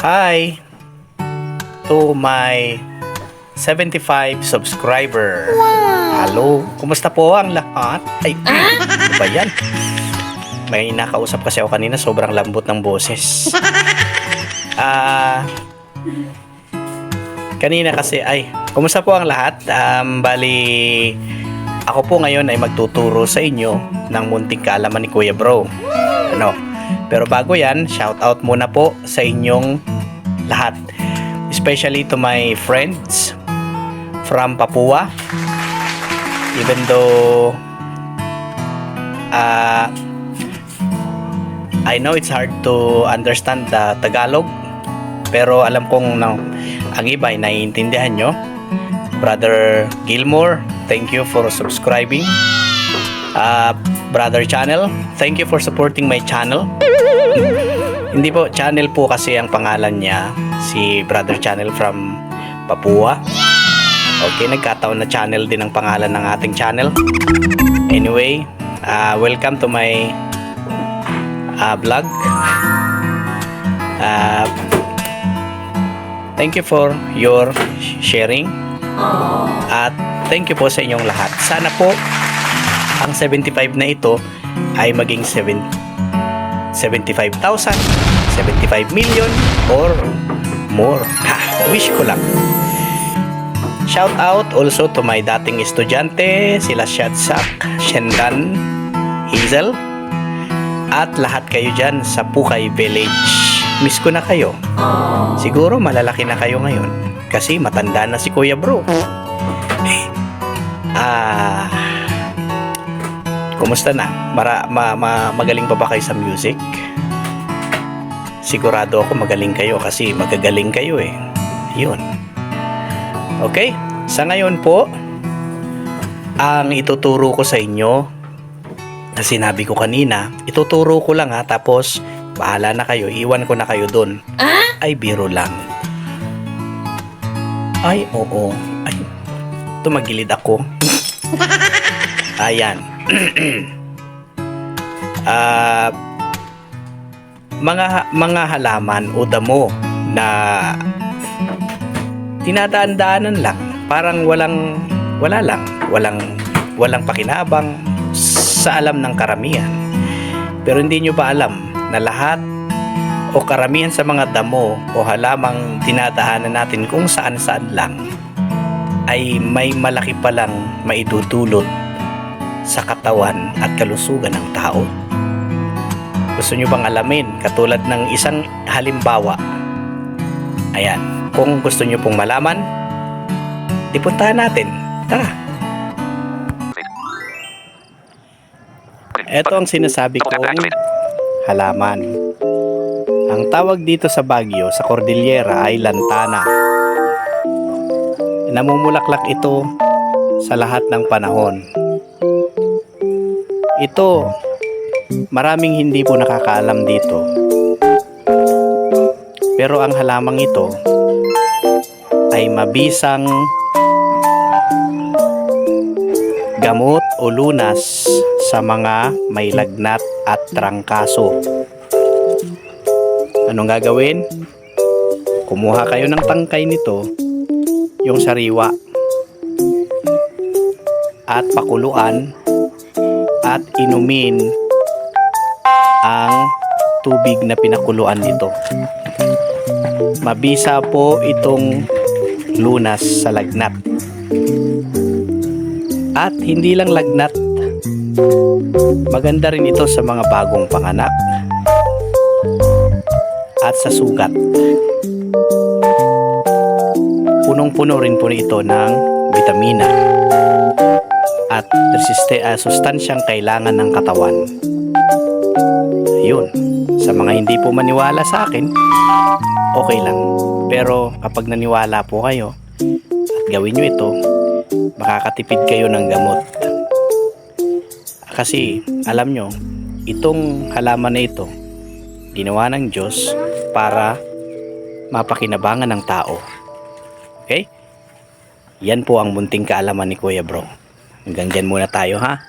Hi to my 75 subscriber. Hello, kumusta po ang lahat? Ay, ano ba yan? May nakausap kasi ako kanina, sobrang lambot ng boses. Kanina kasi, kumusta po ang lahat? Bali, ako po ngayon ay magtuturo sa inyo ng munting kaalaman ni Kuya Bro. Pero bago yan, shout out muna po sa inyong lahat. Especially to my friends from Papua. Even though I know it's hard to understand the Tagalog, pero alam kong ang iba ay naiintindihan nyo. Brother Gilmore, thank you for subscribing. Brother Channel, thank you for supporting my channel. Hindi po, channel po kasi ang pangalan niya, si Brother Channel from Papua. Okay, nagkataon na channel din ang pangalan ng ating channel. Anyway, welcome to my vlog. Thank you for your sharing. At thank you po sa inyong lahat. Sana po ang 75 na ito ay maging 75,000, 75 million or more. Wish ko lang. Shout out also to my dating estudyante, sila Shadsak, Shendan, Hazel, at lahat kayo dyan sa Pukay Village. Miss ko na kayo. Siguro malalaki na kayo ngayon kasi matanda na si Kuya Bro. Kumusta na? Magaling pa ba kayo sa music? Sigurado ako magaling kayo kasi magagaling kayo eh. Yun. Okay? Sa ngayon po, ang ituturo ko sa inyo, na sinabi ko kanina, ituturo ko lang tapos bahala na kayo, iwan ko na kayo dun. Ay, biro lang. Ay, oo. Ay, tumagilid ako. Ayan. Mga halaman o damo na tinadaan-daanan lang, parang walang pakinabang sa alam ng karamihan. Pero hindi nyo ba alam na lahat o karamihan sa mga damo o halamang tinadaanan natin kung saan-saan lang ay may malaki palang maidudulot sa katawan at kalusugan ng tao? Gusto nyo bang alamin? Katulad ng isang halimbawa. Ayan, kung gusto nyo pong malaman, ipuntahan natin. Tara! Ito ang sinasabi kong halaman. Ang tawag dito sa Baguio, sa Cordillera, ay lantana. Namumulaklak ito sa lahat ng panahon. Ito, maraming hindi po nakakaalam dito. Pero ang halamang ito ay mabisang gamot o lunas sa mga may lagnat at trangkaso. Anong gagawin? Kumuha kayo ng tangkay nito, yung sariwa, at pakuluan at inumin ang tubig na pinakuluan nito. Mabisa po itong lunas sa lagnat. At hindi lang lagnat, maganda rin ito sa mga bagong panganak at sa sugat. Punong-puno rin po ito ng vitamina at sustansyang kailangan ng katawan. Yun, sa mga hindi po maniwala sa akin, okay lang. Pero kapag naniwala po kayo at gawin nyo ito, makakatipid kayo ng gamot. Kasi alam nyo, itong halaman na ito, ginawa ng Diyos para mapakinabangan ng tao. Okay? Yan po ang munting kaalaman ni Kuya Bro. Hanggang dyan muna tayo, ha?